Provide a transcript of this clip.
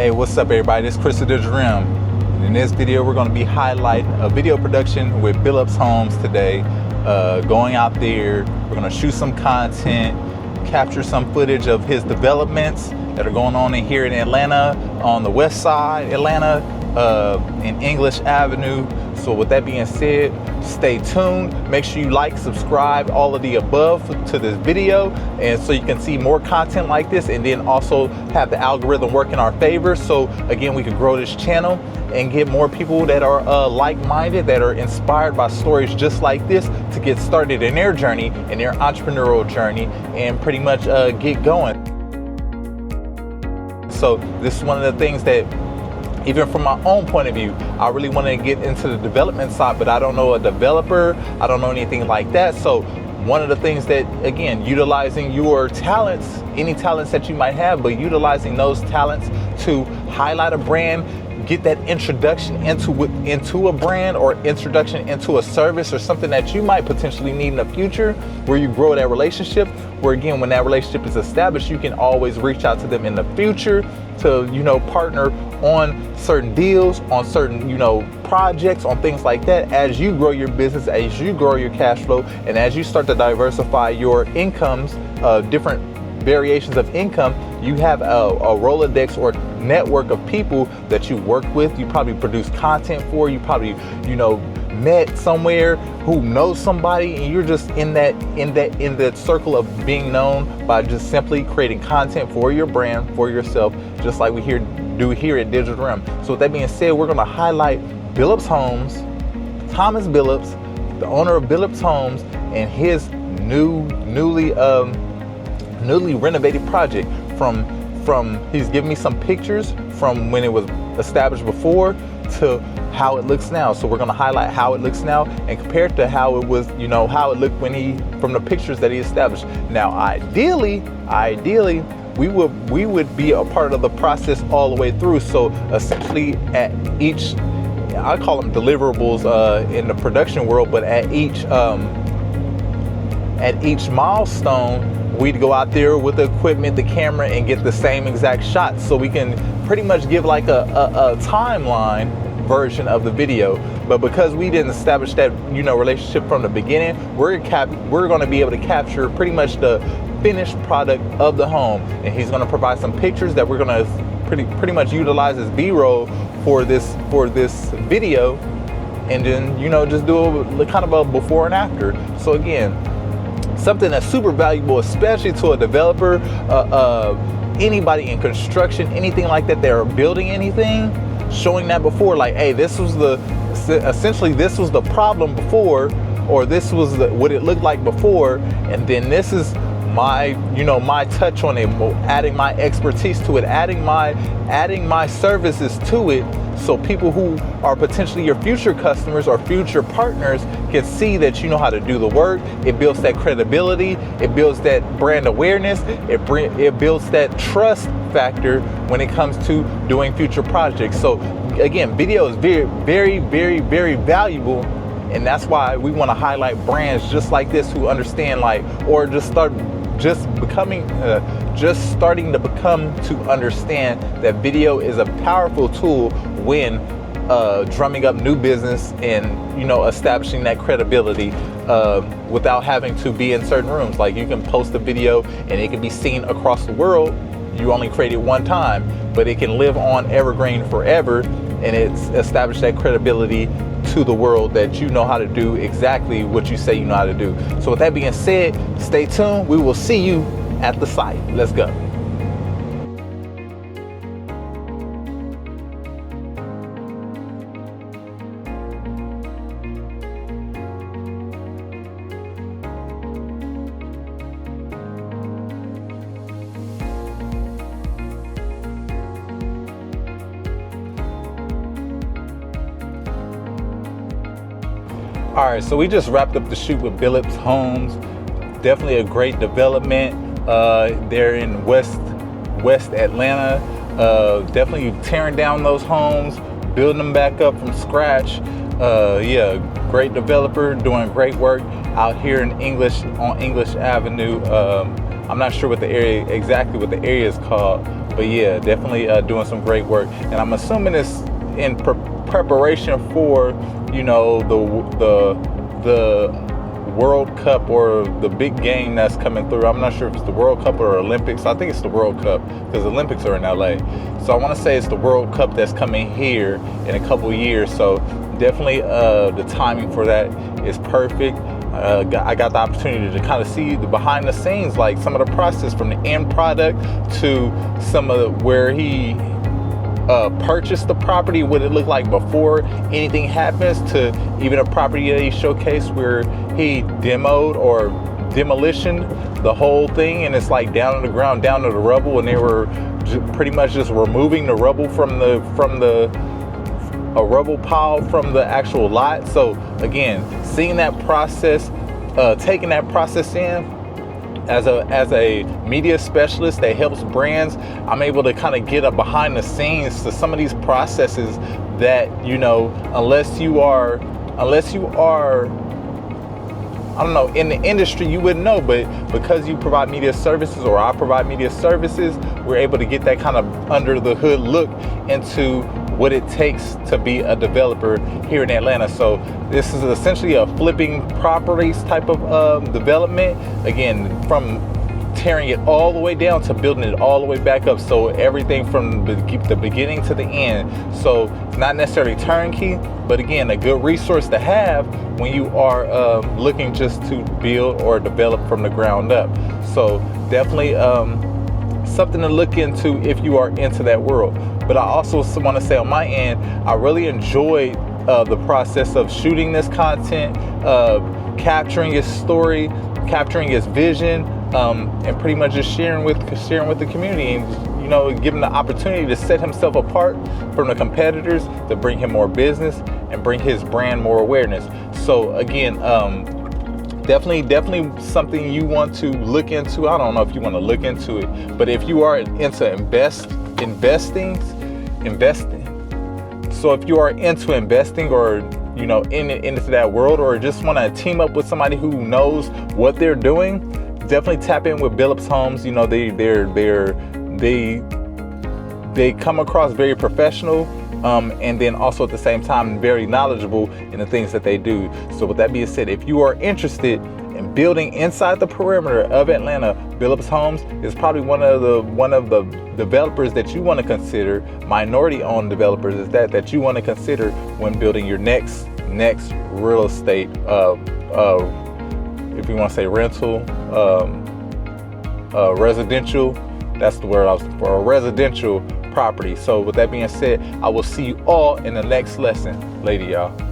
Hey, what's up everybody? This is Chris of Digital Rim. In this video, we're going to be highlighting a video production with Billups Homes today. Going out there, we're going to shoot some content, capture some footage of his developments that are going on in here in Atlanta, on the west side, Atlanta, in English Avenue. So with that being said, stay tuned. Make sure you like, subscribe, all of the above to this video, and so you can see more content like this, and then also have the algorithm work in our favor. So again, we can grow this channel and get more people that are like-minded, that are inspired by stories just like this to get started in their journey, in their entrepreneurial journey, and pretty much get going. So this is one of the things that, even from my own point of view, I really want to get into the development side, but I don't know a developer, I don't know anything like that. So one of the things that, again, utilizing your talents, any talents that you might have, but utilizing those talents to highlight a brand, get that introduction into a brand, or introduction into a service or something that you might potentially need in the future, where you grow that relationship, where again, when that relationship is established, you can always reach out to them in the future to, partner on certain deals, on certain, projects, on things like that. As you grow your business, as you grow your cash flow, and as you start to diversify your incomes, different variations of income, you have a Rolodex or network of people that you work with, you probably produce content for, you probably, met somewhere who knows somebody, and you're just in that circle of being known by just simply creating content for your brand, for yourself, just like we do here at Digital Rim. So with that being said, we're going to highlight Billups Homes, Thomas Billups, the owner of Billups Homes, and his newly renovated project. From he's giving me some pictures from when it was established before to how it looks now. So we're going to highlight how it looks now and compare it to how it was, how it looked from the pictures that he established. Now, ideally, we would be a part of the process all the way through. So essentially, at each, I call them deliverables in the production world, but at each milestone, we'd go out there with the equipment, the camera, and get the same exact shot, so we can pretty much give like a timeline version of the video. But because we didn't establish that relationship from the beginning, we're going to be able to capture pretty much the finished product of the home, and he's going to provide some pictures that we're going to pretty much utilize as B-roll for this video, and then just do a kind of a before and after. So again, something that's super valuable, especially to a developer, anybody in construction, anything like that, they're building anything, showing that before, like, hey, this was the problem before, or this was what it looked like before, and then this is my my touch on it, adding my expertise to it, adding my services to it, so people who are potentially your future customers or future partners can see that you know how to do the work. It builds that credibility, it builds that brand awareness, it builds that trust factor when it comes to doing future projects. So again, video is very, very, very, very valuable, and that's why we want to highlight brands just like this who understand, or starting to become to understand that video is a powerful tool when drumming up new business and establishing that credibility without having to be in certain rooms. Like, you can post a video and it can be seen across the world. You only create it one time, but it can live on evergreen forever, and it's established that credibility to the world that you know how to do exactly what you say you know how to do. So with that being said, stay tuned. We will see you at the site. Let's go. All right, so we just wrapped up the shoot with Billups Homes. Definitely a great development. They're in West Atlanta. Definitely tearing down those homes, building them back up from scratch. Yeah, great developer, doing great work out here on English Avenue. I'm not sure exactly what the area is called, But yeah, definitely doing some great work, and I'm assuming it's in preparation for, you know, the World Cup or the big game that's coming through. I'm not sure if it's the World Cup or Olympics. I think it's the World Cup because the Olympics are in LA. So I want to say it's the World Cup that's coming here in a couple of years. So definitely the timing for that is perfect. I got the opportunity to kind of see the behind the scenes, like some of the process from the end product to some of where he purchased the property, what it looked like before anything happens, to even a property that he showcased where he demoed or demolitioned the whole thing, and it's like down on the ground, down to the rubble, and they were pretty much just removing the rubble from a rubble pile from the actual lot. So again, seeing that process, taking that process in, as a media specialist that helps brands, I'm able to kind of get a behind the scenes to some of these processes that, you know, unless you are I don't know, in the industry, you wouldn't know, but because you provide media services, or I provide media services, we're able to get that kind of under the hood look into what it takes to be a developer here in Atlanta. So this is essentially a flipping properties type of development. Again, from tearing it all the way down to building it all the way back up. So everything from the beginning to the end. So it's not necessarily turnkey, but again, a good resource to have when you are looking just to build or develop from the ground up. So definitely something to look into if you are into that world. But I also want to say on my end, I really enjoyed the process of shooting this content, capturing his story, capturing his vision, and pretty much just sharing with the community, and, you know, give him the opportunity to set himself apart from the competitors, to bring him more business and bring his brand more awareness. So again, definitely something you want to look into. I don't know if you want to look into it, but if you are into investing. So if you are into investing, or, you know, into that world, or just want to team up with somebody who knows what they're doing, definitely tap in with Billups Homes. You know, they come across very professional, and then also at the same time very knowledgeable in the things that they do. So with that being said, if you are interested in building inside the perimeter of Atlanta, Billups Homes is probably one of the developers that you want to consider, minority-owned developers is that you want to consider when building your next real estate, if you want to say rental, residential. That's the word I was looking for, a residential property. So with that being said, I will see you all in the next lesson. Later, y'all.